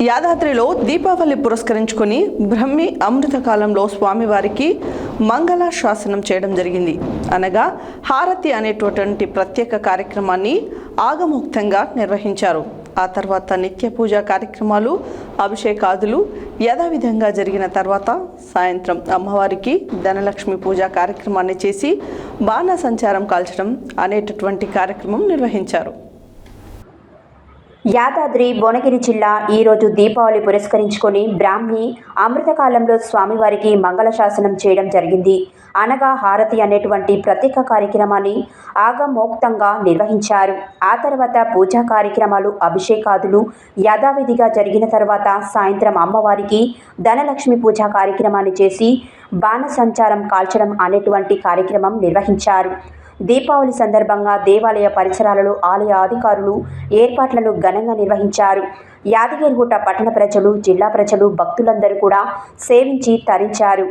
యాదాద్రిలో దీపావళి పురస్కరించుకొని బ్రహ్మి అమృతకాలంలో స్వామివారికి మంగళ శాసనం చేయడం జరిగింది. అనగా హారతి అనేటువంటి ప్రత్యేక కార్యక్రమాన్ని ఆగమోక్తంగా నిర్వహించారు. ఆ తర్వాత నిత్య పూజా కార్యక్రమాలు, అభిషేకాదులు యథావిధంగా జరిగిన తర్వాత సాయంత్రం అమ్మవారికి ధనలక్ష్మి పూజా కార్యక్రమాన్ని చేసి బాణసంచారం కాల్చడం అనేటటువంటి కార్యక్రమం నిర్వహించారు. యాదాద్రి భువనగిరి జిల్లా ఈరోజు దీపావళి పురస్కరించుకొని బ్రాహ్మి అమృతకాలంలో స్వామివారికి మంగళ శాసనం చేయడం జరిగింది. అనగా హారతి అనేటువంటి ప్రత్యేక కార్యక్రమాన్ని ఆగమోక్తంగా నిర్వహించారు. ఆ తర్వాత పూజా కార్యక్రమాలు, అభిషేకాదులు యథావిధిగా జరిగిన తర్వాత సాయంత్రం అమ్మవారికి ధనలక్ష్మి పూజా కార్యక్రమాన్ని చేసి బాణసంచారం కాల్చడం అనేటువంటి కార్యక్రమం నిర్వహించారు. దీపావళి సందర్భంగా దేవాలయ పరిసరాలలో ఆలయ అధికారులు ఏర్పాట్లను ఘనంగా నిర్వహించారు. యాదగిరిగుట్ట పట్టణ ప్రజలు, జిల్లా ప్రజలు, భక్తులందరూ కూడా సేవించి తరించారు.